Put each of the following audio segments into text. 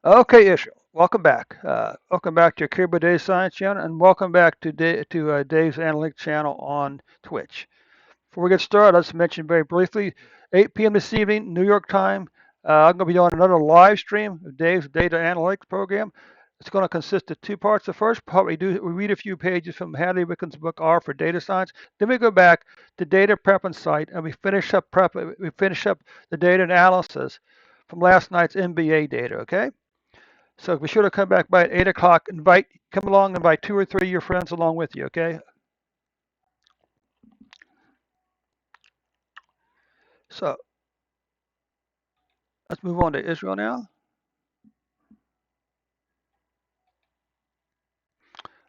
Okay, Israel, welcome back. Welcome back to your Cuba Dave Science channel, and welcome back to Dave's Analytic channel on Twitch. Before we get started, let's mention very briefly, 8 p.m. this evening, New York time. I'm going to be doing another live stream of Dave's Data Analytics program. It's going to consist of two parts. The first part, we read a few pages from Hadley Wicken's book R for Data Science. Then we go back to Data Prep and Site, and we finish up the data analysis from last night's NBA data. Okay. So be sure to come back by at 8 o'clock. Come along and invite two or three of your friends along with you, okay? So let's move on to Israel now.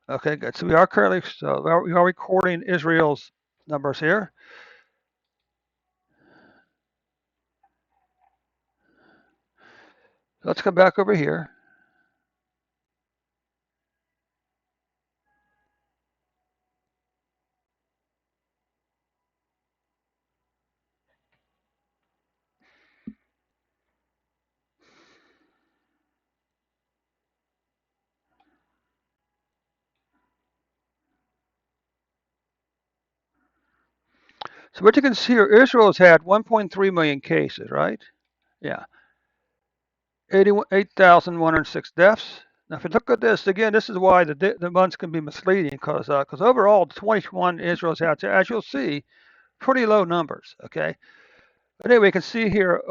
Okay, good. So we are recording Israel's numbers here. Let's come back over here. So what you can see here, Israel has had 1.3 million cases, right? Yeah, 8,106 deaths. Now, if you look at this again, this is why the months can be misleading because overall, 21 Israel's had, as you'll see, pretty low numbers. Okay, but anyway, you can see here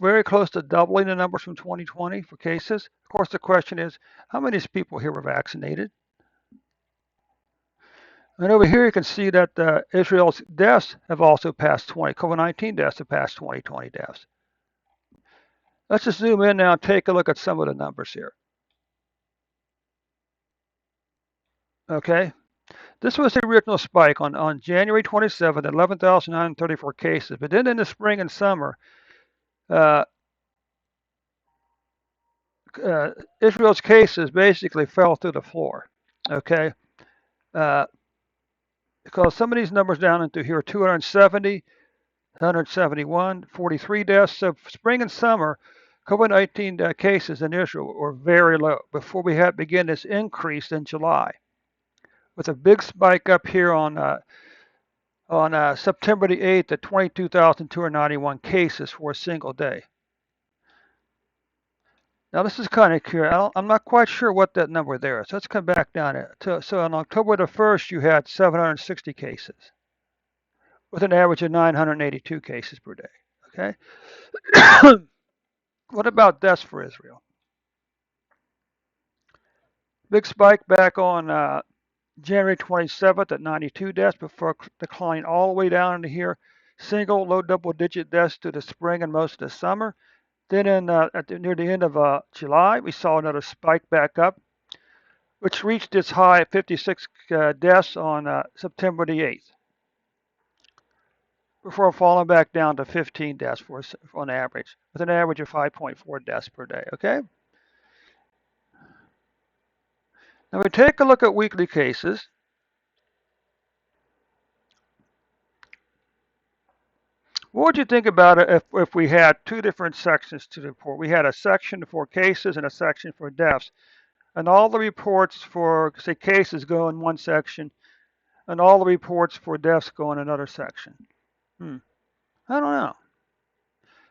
very close to doubling the numbers from 2020 for cases. Of course, the question is, how many of these people here were vaccinated? And over here, you can see that Israel's deaths have also passed 20. COVID-19 deaths have passed 2020 deaths. Let's just zoom in now and take a look at some of the numbers here. Okay, this was the original spike on January 27th, 11,934 cases. But then in the spring and summer, uh, Israel's cases basically fell through the floor. Okay, uh, because some of these numbers down into here 270, 171, 43 deaths. So spring and summer, COVID-19 cases in Israel were very low before we had begin this increase in July, with a big spike up here on September the 8th at 22,291 cases for a single day. Now this is kind of curious. I'm not quite sure what that number there is. Let's come back down so on October the 1st, you had 760 cases, with an average of 982 cases per day. Okay. What about deaths for Israel? Big spike back on January 27th at 92 deaths before declining all the way down into here. Single, low double-digit deaths to the spring and most of the summer. Then near the end of July, we saw another spike back up, which reached its high at 56 deaths on September the 8th, before falling back down to 15 deaths on average, with an average of 5.4 deaths per day. Okay. Now we take a look at weekly cases. What would you think about it if we had two different sections to the report? We had a section for cases and a section for deaths, and all the reports for, say, cases go in one section, and all the reports for deaths go in another section. I don't know.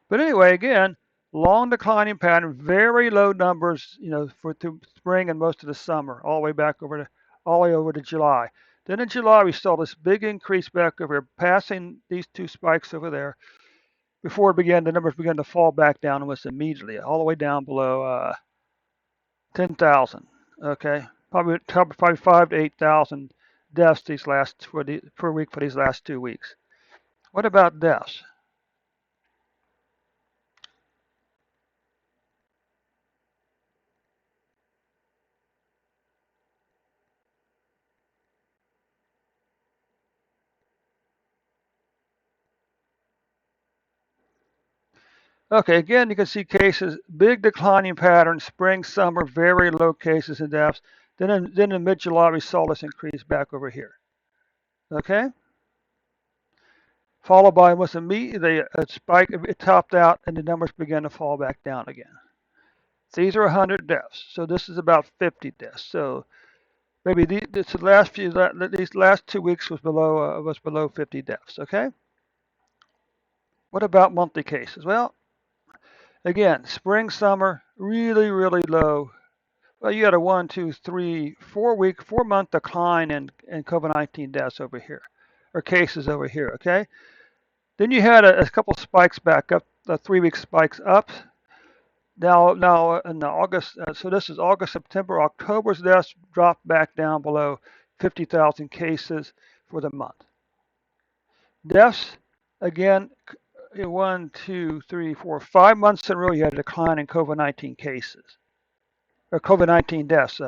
But anyway, again, long declining pattern, very low numbers, for through spring and most of the summer, all the way over to July. Then in July, we saw this big increase back over here, passing these two spikes over there. Before the numbers began to fall back down almost immediately, all the way down below 10,000. Okay, probably 5 to 8,000 deaths per week for these last 2 weeks. What about deaths? Okay, again, you can see cases, big declining pattern, spring, summer, very low cases and deaths. Then in mid-July, we saw this increase back over here. Okay, followed by almost immediately a spike. It topped out, and the numbers began to fall back down again. These are 100 deaths. So this is about 50 deaths. So maybe the last few, these last 2 weeks was below 50 deaths. Okay. What about monthly cases? Well, again, spring, summer, really, really low. Well, you had a 1, 2, 3, 4 week, 4 month decline in COVID-19 deaths over here, or cases over here. Okay. Then you had a couple spikes back up, 3 week spikes up. Now in August, so this is August, September, October's deaths dropped back down below 50,000 cases for the month. Deaths, again, 1, 2, 3, 4, 5 months in a row, you had a decline in COVID-19 cases, or COVID-19 deaths.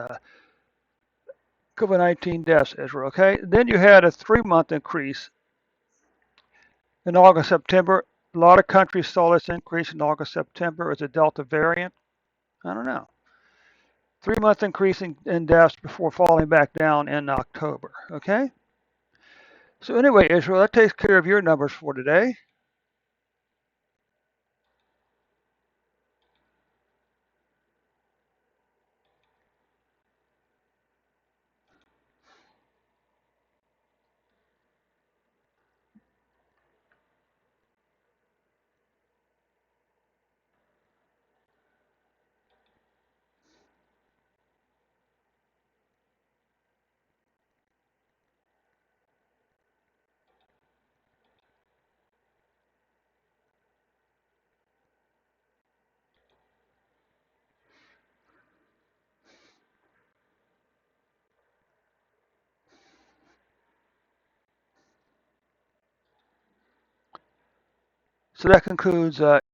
COVID-19 deaths, Israel. Okay. Then you had a 3 month increase in August, September. A lot of countries saw this increase in August, September as a Delta variant. I don't know. 3 month increase in deaths before falling back down in October. Okay. So anyway, Israel, that takes care of your numbers for today. So that concludes